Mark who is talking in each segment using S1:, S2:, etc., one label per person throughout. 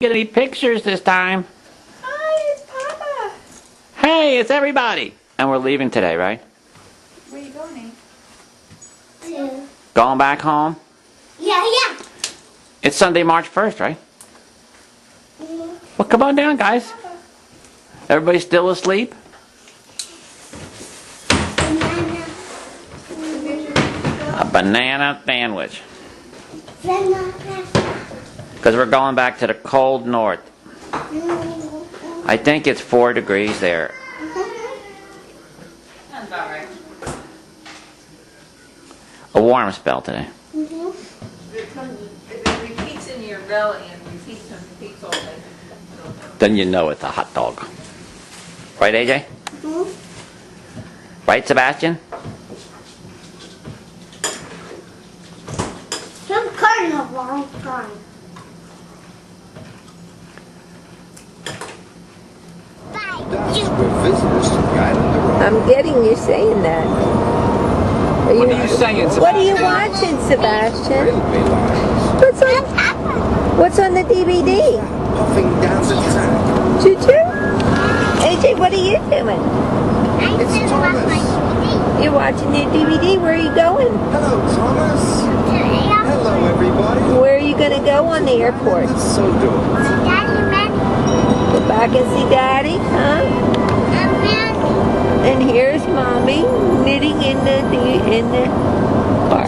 S1: Get any pictures this time.
S2: Hi, it's Papa.
S1: Hey, it's everybody. And we're leaving today, right?
S2: Where are you going?
S1: Going back home?
S3: Yeah.
S1: It's Sunday, March 1st, right?
S3: Mm-hmm.
S1: Well, come on down, guys. Everybody still asleep?
S3: Banana.
S1: A banana sandwich.
S3: Banana.
S1: Because we're going back to the cold north. I think it's 4 degrees there.
S2: Sounds about right.
S1: A warm spell today.
S2: It repeats in your belly and repeats and repeats all day.
S1: Then you know it's a hot dog. Right, AJ? Right, Sebastian?
S3: Some kind of long time.
S4: With visitors to the island of Rome.
S5: I'm getting you saying that. Are you,
S1: What are you saying,
S5: what are you watching, Sebastian?
S4: Railway lines
S5: What's on the DVD?
S4: puffing down the track.
S5: Choo-choo? AJ, what are you doing?
S4: It's Thomas.
S5: You're watching your DVD. Where are you going?
S4: Hello, Thomas. Hello, everybody.
S5: Where are you going to go on the airport?
S4: It's so good.
S5: Go back and see Daddy, huh? And here's Mommy knitting in the car.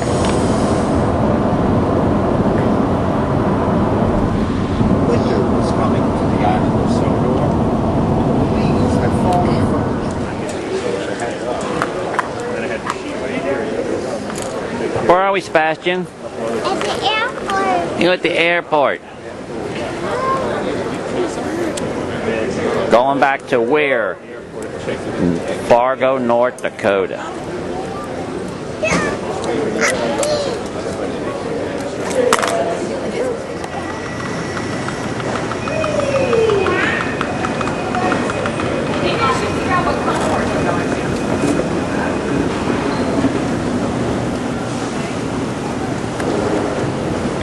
S4: Winter was coming to the island of Sodor. Leaves had fallen from
S1: Where are we, Sebastian?
S3: At the airport.
S1: You're at the airport. Going back to where? Fargo, North Dakota.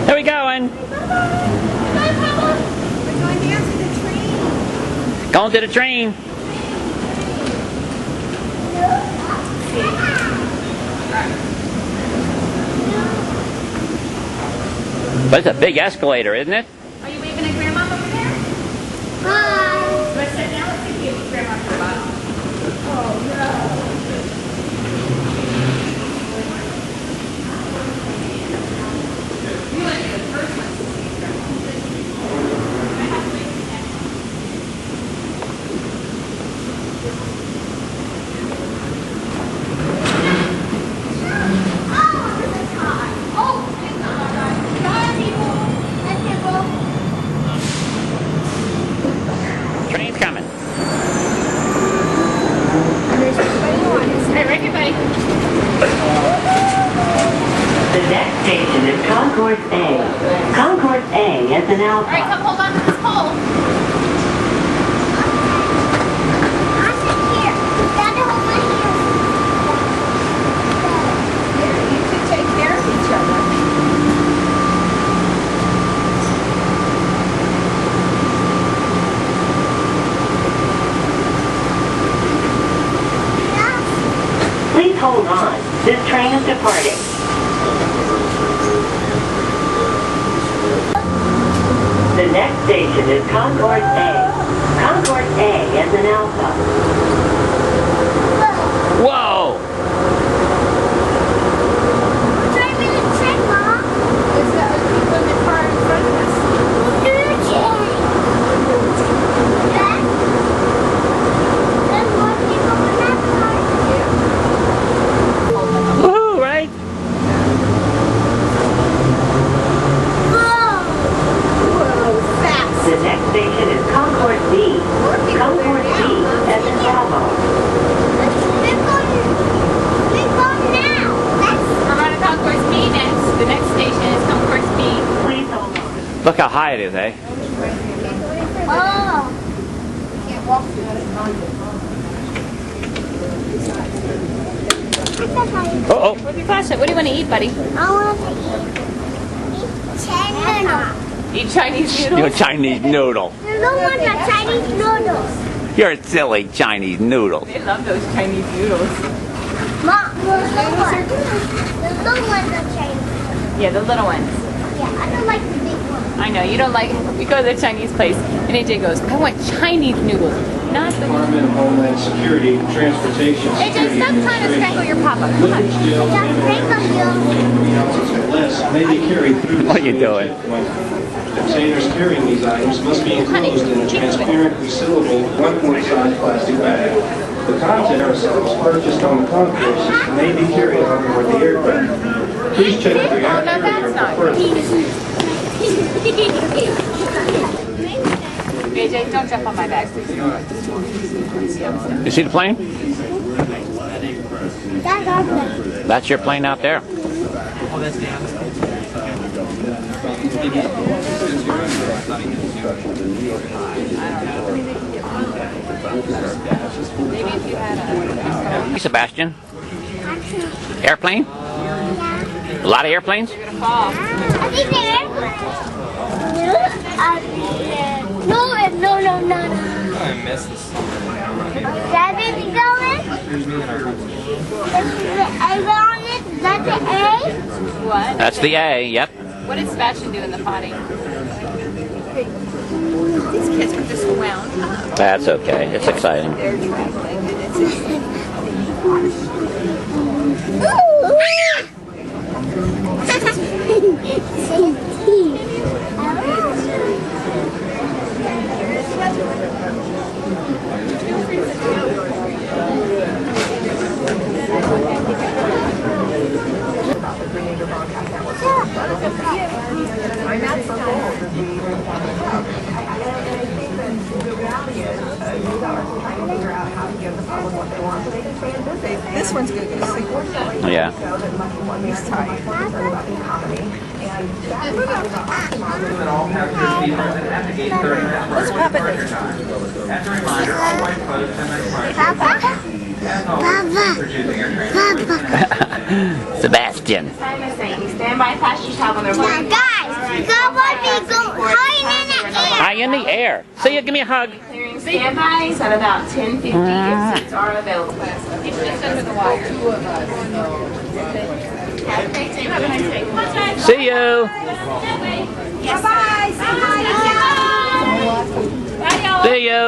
S1: Here we going. Going to the train. But it's a big escalator, isn't it?
S2: Are you waving at Grandma over there?
S3: Bye.
S2: Do I sit down? Let's see if Grandma for a while. You want to be the first one to see Grandma. I have to wait for that.
S1: Train's coming.
S2: Hey, right here, buddy.
S6: The next station is Concourse A. Concourse A is an
S2: All right,
S6: alpha.
S2: come hold on to this pole.
S5: You two take care of each other.
S6: Please hold on. This train is departing. The next station is Concourse A. Concourse A is an alpha.
S1: Whoa!
S5: It's the people in the car in front of us.
S1: Woohoo, right?
S5: Whoa, fast.
S6: The next station is Concourse B. Concourse B is an Bravo.
S2: We're going to Concourse B next. The next station is Concourse B.
S6: Please hold on.
S1: Look how high it is, eh?
S3: Oh.
S1: Uh-oh.
S2: Where's your flashlight? What do you want to eat, buddy?
S3: I want to eat 10 minutes.
S2: Eat Chinese
S1: You're a
S2: noodles?
S1: Chinese noodle.
S3: The little ones are Chinese noodles.
S1: You're a silly Chinese noodle.
S2: They love those Chinese noodles.
S3: Mom, the little ones. The little ones are Chinese.
S2: Yeah, the little ones.
S3: Yeah, I don't like the big ones.
S2: I know, you don't like, we go to the Chinese place, and AJ goes, I want Chinese noodles, not the ones.
S7: Department of Homeland Security, Transportation
S2: AJ,
S7: Security
S2: stop trying to strangle your papa. Come on.
S3: Just bring them here.
S7: 3 ounces or less may be carried through the
S1: What are you
S7: city of
S1: doing?
S7: checkpoint. Containers carrying these items must be enclosed in a transparent, resealable, one-quart size plastic bag. The contents purchased on the concourse system may be carried on board the aircraft. Please check the
S2: Oh, no,
S7: reactor
S2: that's not
S7: for further.
S2: AJ, don't jump on my back, please.
S1: You see the plane?
S3: That's our plane.
S1: That's your plane out there.
S2: Maybe if you had a...
S1: Hey, Sebastian. Airplane? A lot of airplanes?
S2: You're gonna fall.
S3: I think they're no.
S8: I miss this.
S3: That didn't go in? Is the A on it? Is that the A?
S2: What?
S1: That's the A, yep.
S2: What did Sebastian do in the potty? These kids are just wound up.
S1: That's okay. It's exciting.
S2: They're traveling, and it's
S5: This one's good.
S1: Yeah.
S5: Let's pop it.
S1: Sebastian.
S6: Stand by, passenger travel.
S3: Now, guys, come on, we go high in the air.
S1: High in the air. See you. Give me a hug.
S6: Clearing standbys at about 10:50 if seats are available.
S2: it's just under the wire.
S6: Have a great day. Have a nice day.
S1: See you.
S6: Bye-bye.
S1: See you.